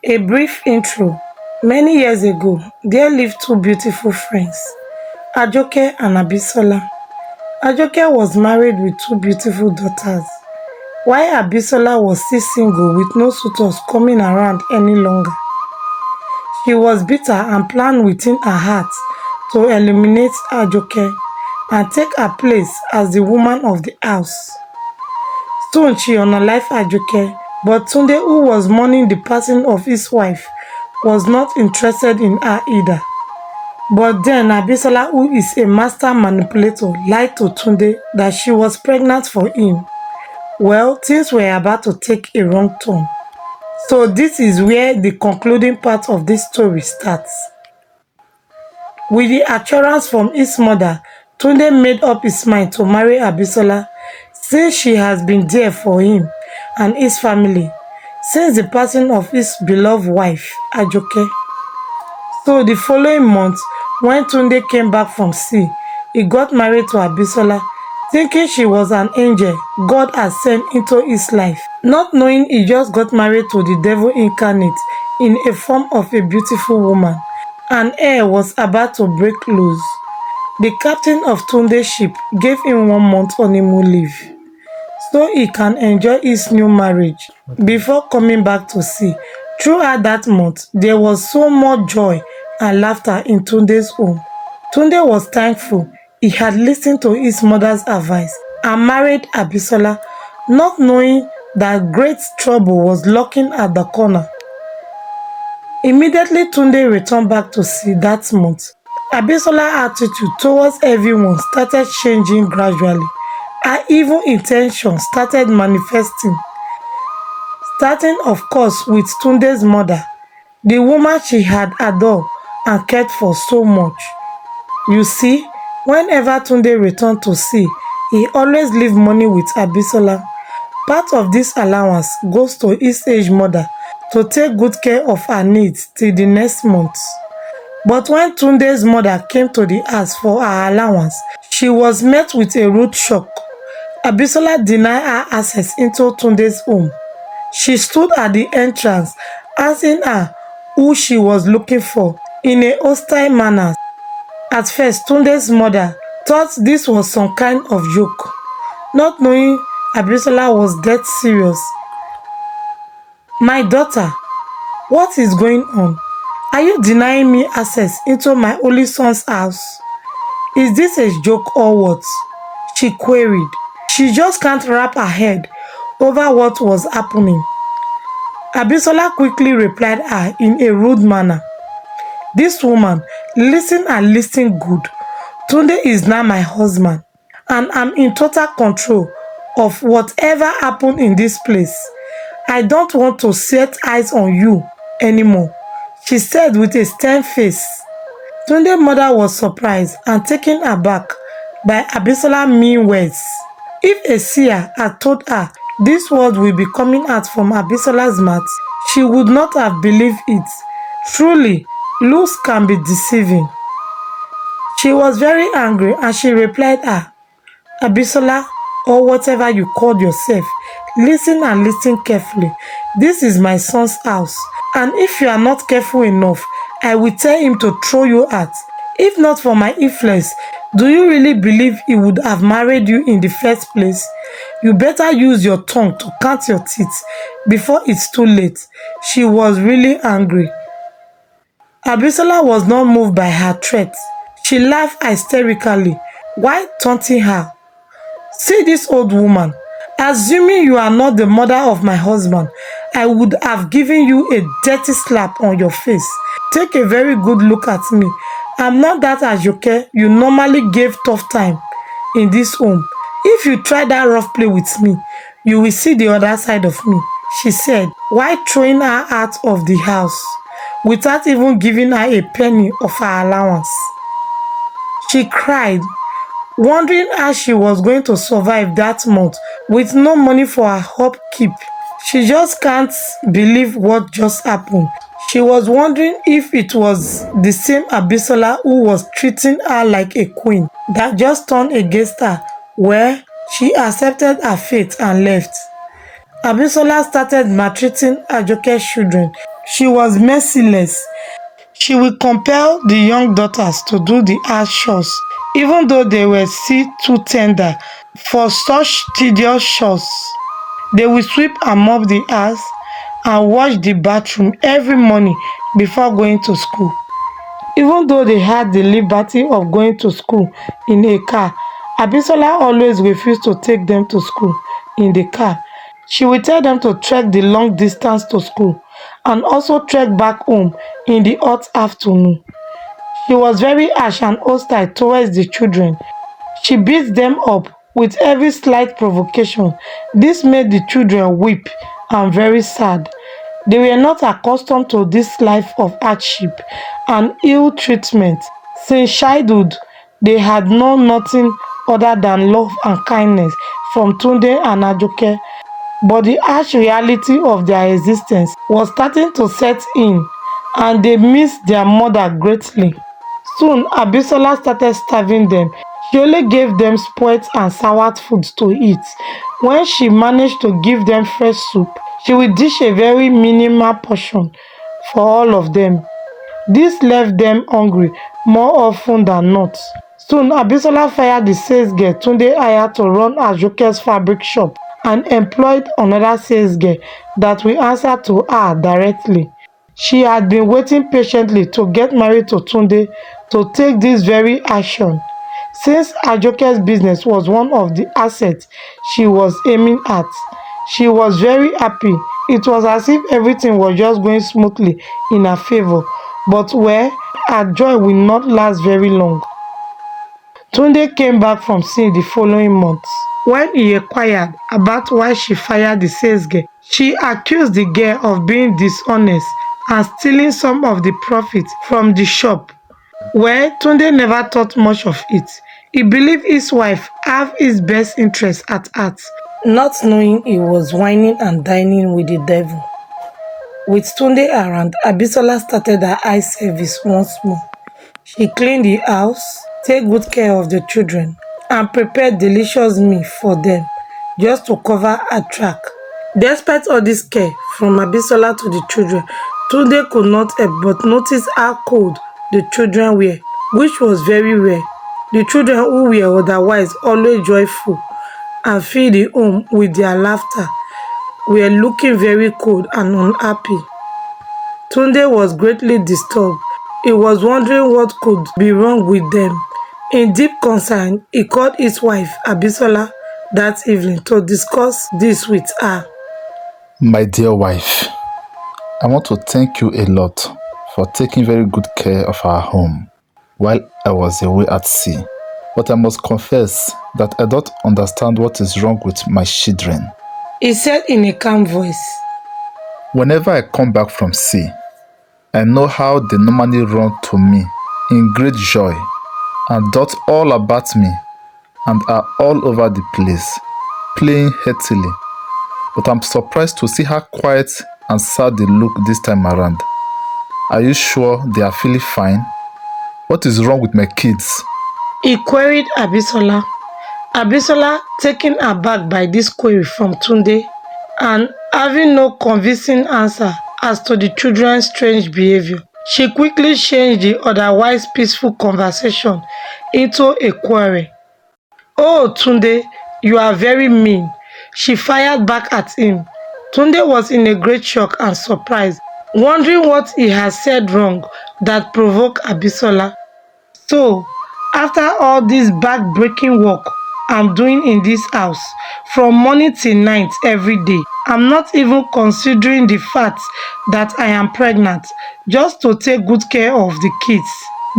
A brief intro. Many years ago, there lived two beautiful friends, Ajoke and Abisola. Ajoke was married with two beautiful daughters, while Abisola was still single with no suitors coming around any longer. She was bitter and planned within her heart to eliminate Ajoke and take her place as the woman of the house. Soon she unalived Ajoke, but Tunde, who was mourning the passing of his wife, was not interested in her either. But then Abisola, who is a master manipulator, lied to Tunde that she was pregnant for him. Well, things were about to take a wrong turn. So this is where the concluding part of this story starts. With the assurance from his mother, Tunde made up his mind to marry Abisola since she has been there for him and his family since the passing of his beloved wife, Ajoke. So the following month, when Tunde came back from sea, he got married to Abisola, thinking she was an angel God had sent into his life, not knowing he just got married to the devil incarnate in a form of a beautiful woman, and air was about to break loose. The captain of Tunde's ship gave him 1 month honeymoon leave so he can enjoy his new marriage before coming back to sea. Throughout that month, there was so much joy and laughter in Tunde's home. Tunde was thankful he had listened to his mother's advice and married Abisola, not knowing that great trouble was lurking at the corner. Immediately Tunde returned back to sea that month, Abisola's attitude towards everyone started changing gradually. Her evil intentions started manifesting, starting of course with Tunde's mother, the woman she had adored and cared for so much. You see, whenever Tunde returned to sea, he always leave money with Abisola. Part of this allowance goes to his aged mother to take good care of her needs till the next month. But when Tunde's mother came to the house for her allowance, she was met with a rude shock. Abisola denied her access into Tunde's home. She stood at the entrance, asking her who she was looking for in a hostile manner. At first, Tunde's mother thought this was some kind of joke, not knowing Abisola was dead serious. "My daughter, what is going on? Are you denying me access into my only son's house? Is this a joke or what?" she queried. She just can't wrap her head over what was happening. Abisola quickly replied her in a rude manner. "This woman, listen and listen good. Tunde is now my husband, and I'm in total control of whatever happened in this place. I don't want to set eyes on you anymore," she said with a stern face. Tunde's mother was surprised and taken aback by Abisola's mean words. If a seer had told her this word will be coming out from Abisola's mouth, she would not have believed it. Truly, looks can be deceiving. She was very angry and she replied her, "Abisola, or whatever you called yourself, listen and listen carefully. This is my son's house, and if you are not careful enough, I will tell him to throw you out. If not for my influence, do you really believe he would have married you in the first place? You better use your tongue to count your teeth before it's too late." She was really angry. Abisola was not moved by her threat. She laughed hysterically while taunting her. "See this old woman. Assuming you are not the mother of my husband, I would have given you a dirty slap on your face. Take a very good look at me. I'm not that Ajoke you normally gave tough time in this home. If you try that rough play with me, you will see the other side of me," she said, while throwing her out of the house without even giving her a penny of her allowance. She cried, wondering how she was going to survive that month with no money for her upkeep. She just can't believe what just happened. She was wondering if it was the same Abisola who was treating her like a queen that just turned against her. Well, she accepted her fate and left. Abisola started maltreating Ajoke's children She was merciless. She would compel the young daughters to do the house chores, even though they were still too tender for such tedious chores. They would sweep and mop the house and wash the bathroom every morning before going to school. Even though they had the liberty of going to school in a car, Abisola always refused to take them to school in the car. She would tell them to trek the long distance to school and also trek back home in the hot afternoon. She was very harsh and hostile towards the children. She beat them up with every slight provocation. This made the children weep and very sad. They were not accustomed to this life of hardship and ill treatment. Since childhood, they had known nothing other than love and kindness from Tunde and Ajoke, but the harsh reality of their existence was starting to set in, and they missed their mother greatly. Soon, Abisola started starving them. She only gave them spoiled and soured foods to eat. When she managed to give them fresh soup, she would dish a very minimal portion for all of them. This left them hungry more often than not. Soon, Abisola fired the sales girl Tunde hired to run Ajoke's fabric shop and employed another sales girl that will answer to her directly. She had been waiting patiently to get married to Tunde to take this very action. Since Ajoke's business was one of the assets she was aiming at, she was very happy. It was as if everything was just going smoothly in her favor. But well, her joy will not last very long. Tunde came back from sea the following month. When he inquired about why she fired the sales girl, she accused the girl of being dishonest and stealing some of the profits from the shop. Well, Tunde never thought much of it. He believed his wife had his best interest at heart, not knowing he was whining and dining with the devil. With Tunde around, Abisola started her eye service once more. She cleaned the house, take good care of the children, and prepared delicious meal for them, just to cover her track. Despite all this care from Abisola to the children, Tunde could not help but notice how cold the children were, which was very rare. The children who were otherwise always joyful and filled the home with their laughter were looking very cold and unhappy. Tunde was greatly disturbed. He was wondering what could be wrong with them. In deep concern, he called his wife Abisola that evening to discuss this with her. My dear wife, I want to thank you a lot for taking very good care of our home while I was away at sea. But I must confess that I don't understand what is wrong with my children. He said in a calm voice. Whenever I come back from sea, I know how they normally run to me in great joy and dot all about me and are all over the place, playing heartily. But I'm surprised to see how quiet and sad they look this time around. Are you sure they are feeling fine? What is wrong with my kids? He queried Abisola. Abisola, taken aback by this query from Tunde and having no convincing answer as to the children's strange behavior, she quickly changed the otherwise peaceful conversation into a query. "Oh, Tunde, you are very mean," she fired back at him. Tunde was in a great shock and surprise, wondering what he had said wrong that provoked Abisola. So, after all this back-breaking work I'm doing in this house, from morning till night every day, I'm not even considering the fact that I am pregnant, just to take good care of the kids.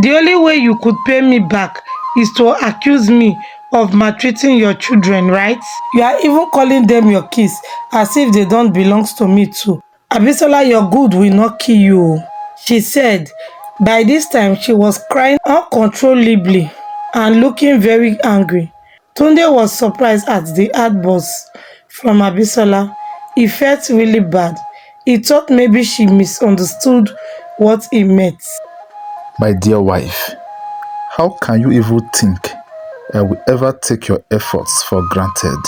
The only way you could pay me back is to accuse me of maltreating your children, right? You are even calling them your kids as if they don't belong to me too. Abisola, your good will not kill you, she said. By this time, she was crying uncontrollably and looking very angry. Tunde was surprised at the outburst from Abisola. He felt really bad. He thought maybe she misunderstood what he meant. My dear wife, how can you even think I will ever take your efforts for granted?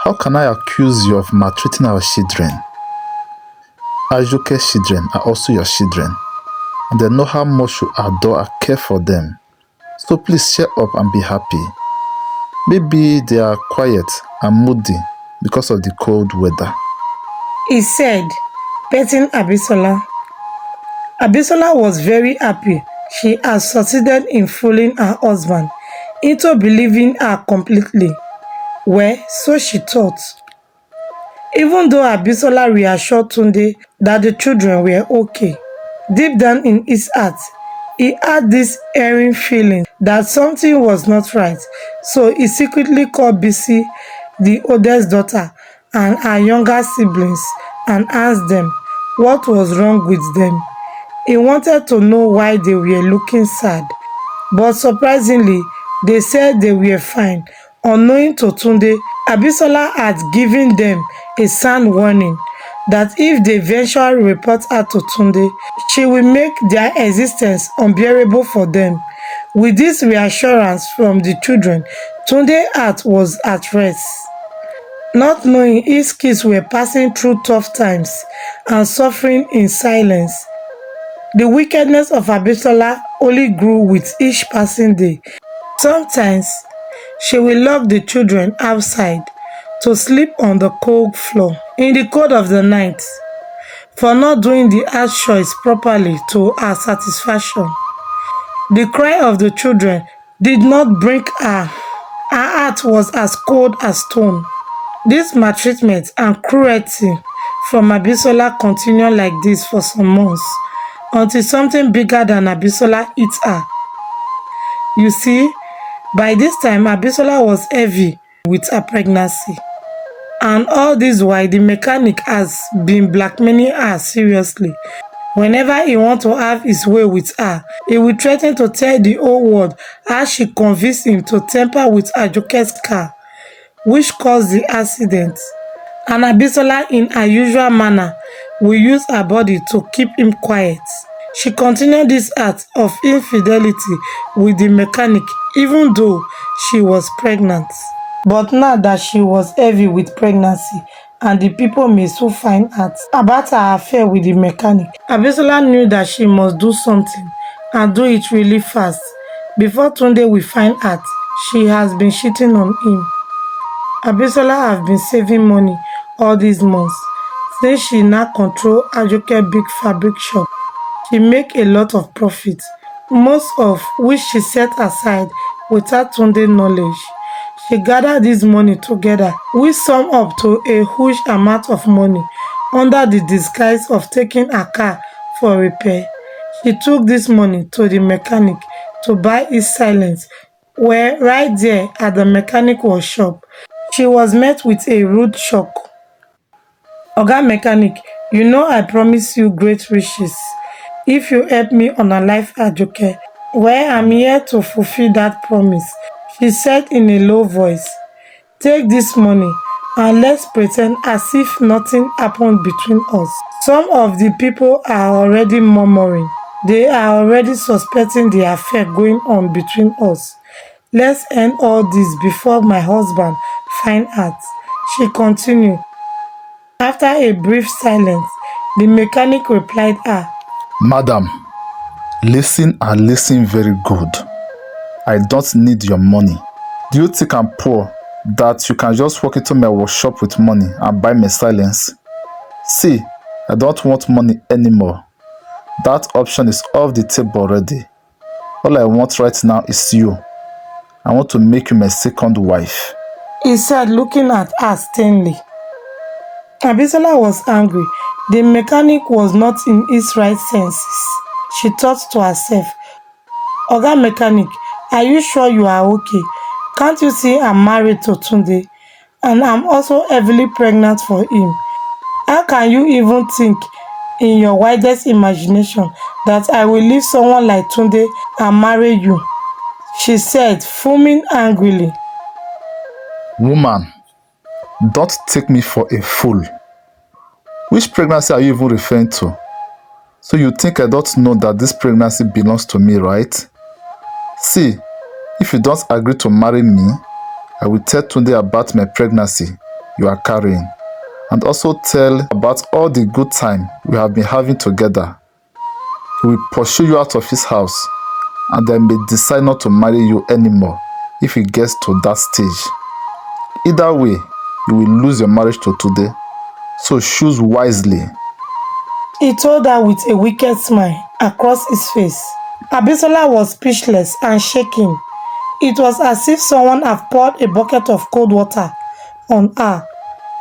How can I accuse you of maltreating our children? Ajoke's children are also your children, and they know how much you adore and care for them. So please cheer up and be happy. Maybe they are quiet and moody because of the cold weather. He said, petting Abisola. Abisola was very happy she had succeeded in fooling her husband into believing her completely. Well, so she thought. Even though Abisola reassured Tunde that the children were okay, deep down in his heart, he had this erring feeling that something was not right. So he secretly called Bisi, the oldest daughter, and her younger siblings and asked them what was wrong with them. He wanted to know why they were looking sad, but surprisingly, they said they were fine. Unknowing to Tunde, Abisola had given them a sound warning that if they eventually report her to Tunde, she will make their existence unbearable for them. With this reassurance from the children, Tunde's heart was at rest. Not knowing his kids were passing through tough times and suffering in silence, the wickedness of Abisola only grew with each passing day. Sometimes, she will lock the children outside to sleep on the cold floor in the cold of the night for not doing the house chores properly to her satisfaction. The cry of the children did not break her. Her heart was as cold as stone. This maltreatment and cruelty from Abisola continued like this for some months until something bigger than Abisola hit her. You see, by this time Abisola was heavy with her pregnancy. And all this while the mechanic has been blackmailing her seriously. Whenever he wants to have his way with her, he will threaten to tell the whole world how she convinced him to tamper with Ajoke's car, which caused the accident. And Abisola, in her usual manner, will use her body to keep him quiet. She continued this act of infidelity with the mechanic even though she was pregnant. But now that she was heavy with pregnancy and the people may so find out about her affair with the mechanic, Abisola knew that she must do something and do it really fast before Tunde will find out she has been cheating on him. Abisola have been saving money all these months since she now control Ajoke big fabric shop. She make a lot of profit, most of which she set aside without Tunde knowledge. She gathered this money together, which sum up to a huge amount of money under the disguise of taking a car for repair. She took this money to the mechanic to buy his silence, where right there at the mechanic workshop, she was met with a rude shock. Oga mechanic, you know I promise you great riches if you help me unalive Ajoke. Well, I'm here to fulfill that promise, she said in a low voice. Take this money and let's pretend as if nothing happened between us. Some of the people are already murmuring. They are already suspecting the affair going on between us. Let's end all this before my husband find out, she continued. After a brief silence, the mechanic replied her. Madam, listen and listen very good. I don't need your money. Do you think I'm poor that you can just walk into my workshop with money and buy my silence? See, I don't want money anymore. That option is off the table already. All I want right now is you. I want to make you my second wife, He said, looking at her sternly. Abisola was angry. The mechanic was not in his right senses. She thought to herself, Oga mechanic, are you sure you are okay? Can't you see I'm married to Tunde? And I'm also heavily pregnant for him. How can you even think in your widest imagination that I will leave someone like Tunde and marry you? She said, fuming angrily. Woman, don't take me for a fool. Which pregnancy are you even referring to? So you think I don't know that this pregnancy belongs to me, right? See, if you don't agree to marry me, I will tell Tunde about my pregnancy you are carrying. and also tell about all the good time we have been having together. He will pursue you out of his house and then may decide not to marry you anymore if he gets to that stage. Either way, you will lose your marriage to today, so choose wisely. He told her with a wicked smile across his face. Abisola was speechless and shaking. It was as if someone had poured a bucket of cold water on her.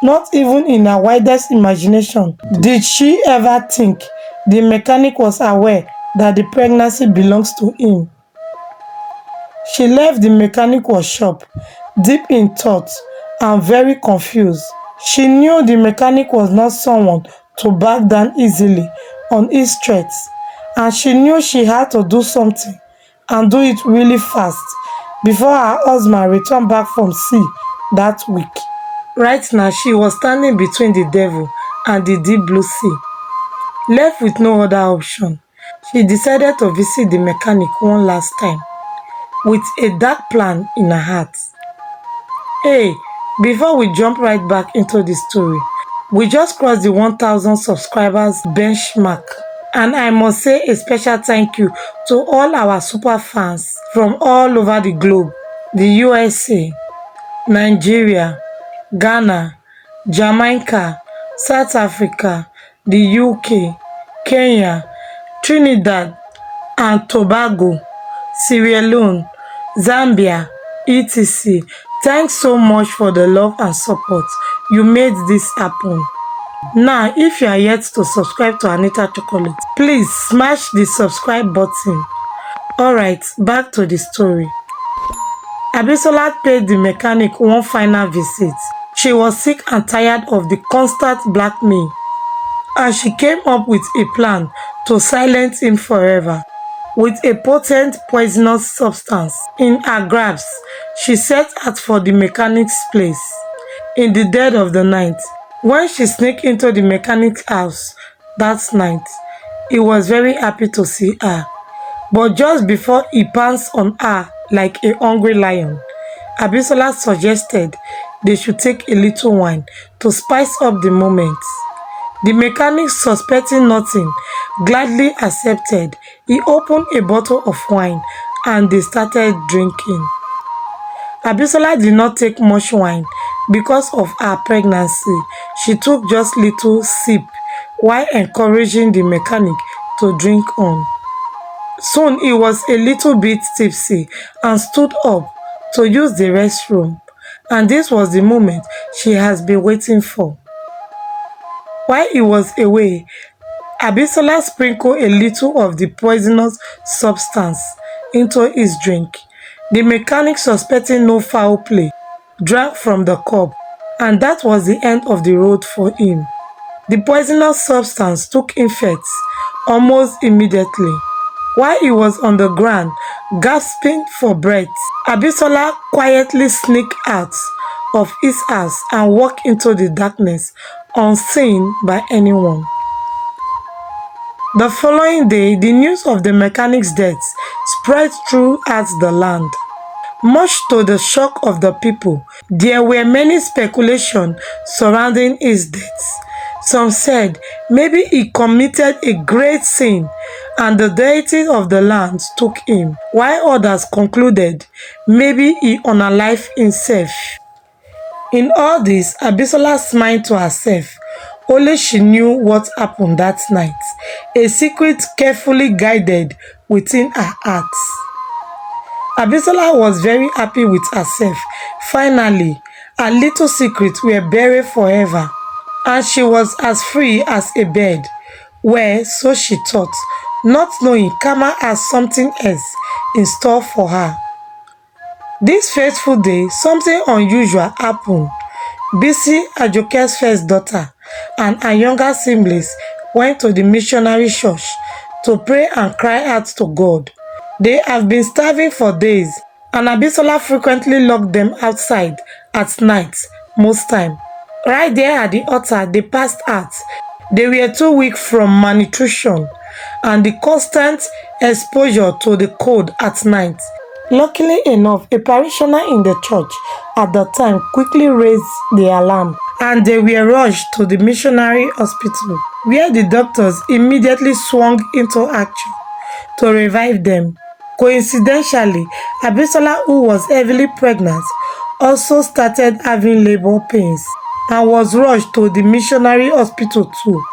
Not even in her wildest imagination did she ever think the mechanic was aware that the pregnancy belongs to him. She left the mechanic workshop, deep in thought and very confused. She knew the mechanic was not someone to back down easily on his threats, and she knew she had to do something and do it really fast before her husband returned back from sea that week. Right now, she was standing between the devil and the deep blue sea. Left with no other option, she decided to visit the mechanic one last time with a dark plan in her heart. Hey, before we jump right back into the story, we just crossed the 1,000 subscribers benchmark. And I must say a special thank you to all our super fans from all over the globe, the USA, Nigeria, Ghana, Jamaica, South Africa, the UK, Kenya, Trinidad and Tobago, Sierra Leone, Zambia, etc. Thanks so much for the love and support. You made this happen. Now, if you are yet to subscribe to Anita Chocolate, please smash the subscribe button. Alright, back to the story. Abisola paid the mechanic one final visit. She was sick and tired of the constant blackmail, and she came up with a plan to silence him forever. With a potent poisonous substance in her grasp, she set out for the mechanic's place. In the dead of the night, when she sneaked into the mechanic's house that night, he was very happy to see her. But just before he pounced on her like a hungry lion, Abisola suggested they should take a little wine to spice up the moment. The mechanic, suspecting nothing, gladly accepted. He opened a bottle of wine and they started drinking. Abisola did not take much wine because of her pregnancy. She took just little sip while encouraging the mechanic to drink on. Soon he was a little bit tipsy and stood up to use the restroom, and this was the moment she has been waiting for. While he was away, Abisola sprinkled a little of the poisonous substance into his drink. The mechanic, suspecting no foul play, drank from the cup, and that was the end of the road for him. The poisonous substance took effect almost immediately. While he was on the ground, gasping for breath, Abisola quietly sneaked out of his house and walked into the darkness, unseen by anyone. The following day, the news of the mechanic's death spread throughout the land. Much to the shock of the people, there were many speculations surrounding his death. Some said maybe he committed a great sin and the deity of the land took him, while others concluded maybe he unalived himself. In all this, Abisola smiled to herself. Only she knew what happened that night, a secret carefully guided within her heart. Abisola was very happy with herself. Finally, her little secrets were buried forever, and she was as free as a bird. Well, so she thought, not knowing Karma has something else in store for her. This fateful day, something unusual happened. Bisi, Ajoke's first daughter, and her younger siblings went to the missionary church to pray and cry out to God. They have been starving for days, and Abisola frequently locked them outside at night, most time. Right there at the altar, they passed out. They were too weak from malnutrition and the constant exposure to the cold at night. Luckily enough, a parishioner in the church at the time quickly raised the alarm and they were rushed to the missionary hospital, where the doctors immediately swung into action to revive them. Coincidentally, Abisola, who was heavily pregnant, also started having labor pains and was rushed to the missionary hospital too,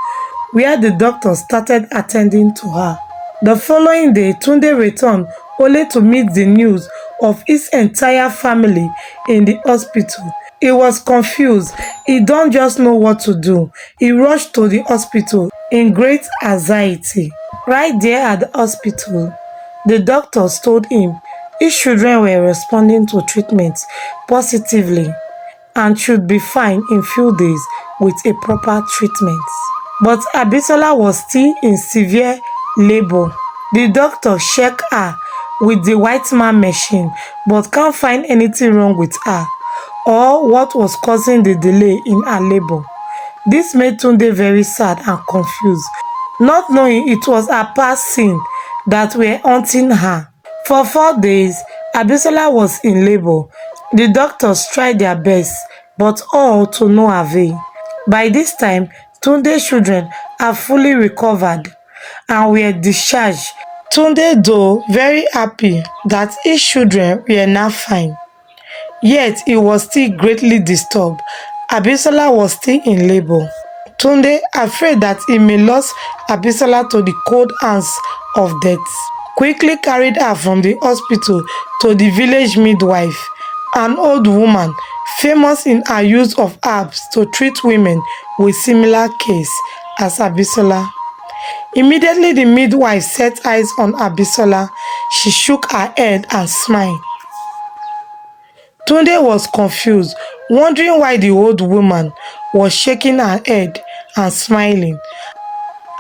where the doctors started attending to her. The following day, Tunde returned only to meet the news of his entire family in the hospital. He was confused. He don't just know what to do. He rushed to the hospital in great anxiety. Right there at the hospital, the doctors told him his children were responding to treatment positively and should be fine in few days with a proper treatment. But Abisola was still in severe labor. The doctor checked her with the white man machine but can't find anything wrong with her or what was causing the delay in her labor. This made Tunde very sad and confused, not knowing it was her past sin that were haunting her. For 4 days, Abisola was in labor. The doctors tried their best, but all to no avail. By this time, Tunde's children have fully recovered and were discharged. Tunde, though very happy that his children were now fine, yet he was still greatly disturbed. Abisola was still in labor. Tunde, afraid that he may lose Abisola to the cold hands of death, quickly carried her from the hospital to the village midwife, an old woman famous in her use of herbs to treat women with similar case as Abisola. Immediately the midwife set eyes on Abisola, she shook her head and smiled. Tunde was confused, wondering why the old woman was shaking her head and smiling.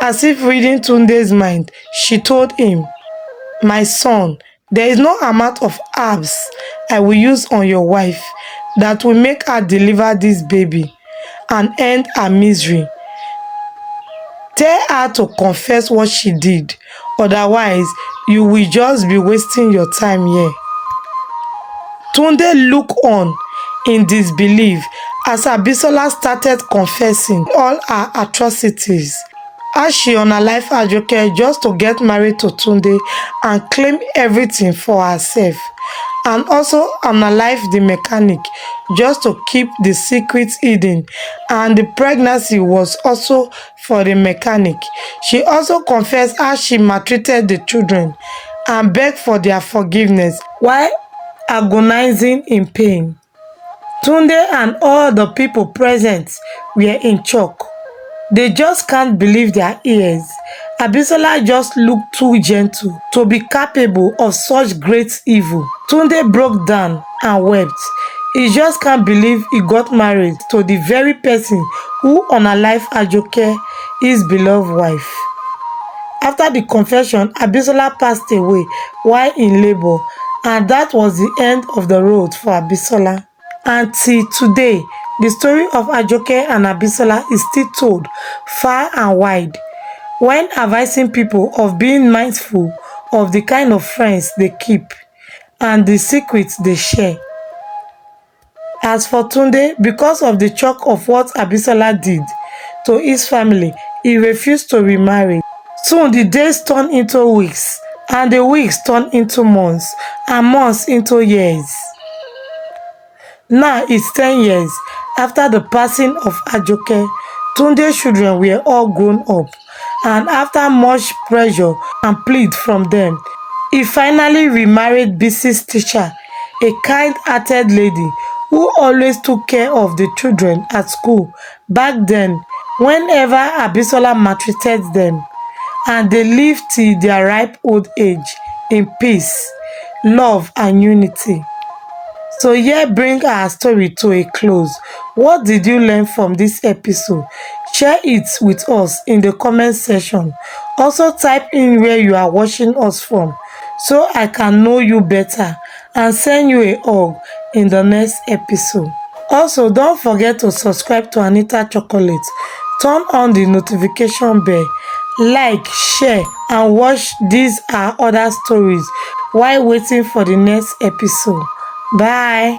As if reading Tunde's mind, she told him, "My son, there is no amount of herbs I will use on your wife that will make her deliver this baby and end her misery. Tell her to confess what she did, otherwise you will just be wasting your time here." Tunde looked on in disbelief as Abisola started confessing all her atrocities. How she unalive Ajoke just to get married to Tunde and claim everything for herself, and also unalive the mechanic just to keep the secret hidden, and the pregnancy was also for the mechanic. She also confessed how she maltreated the children and begged for their forgiveness while agonizing in pain. Tunde and all the people present were in shock. They just can't believe their ears. Abisola just looked too gentle to be capable of such great evil. Tunde broke down and wept. He just can't believe he got married to the very person who unalived Ajoke, his beloved wife. After the confession, Abisola passed away while in labor, and that was the end of the road for Abisola. Until today, the story of Ajoke and Abisola is still told far and wide, when advising people of being mindful of the kind of friends they keep and the secrets they share. As for Tunde, because of the shock of what Abisola did to his family, he refused to remarry. Soon the days turned into weeks, and the weeks turned into months, and months into years. Now it's 10 years after the passing of Ajoke. Tunde's children were all grown up, and after much pressure and plead from them, he finally remarried Bisi's teacher, a kind-hearted lady who always took care of the children at school back then whenever Abisola maltreated them, and they lived till their ripe old age in peace, love and unity. So here bring our story to a close. What did you learn from this episode? Share it with us in the comment section. Also type in where you are watching us from so I can know you better and send you a hug in the next episode. Also, don't forget to subscribe to Anita Chocolate. Turn on the notification bell, like, share and watch these and other stories while waiting for the next episode. Bye.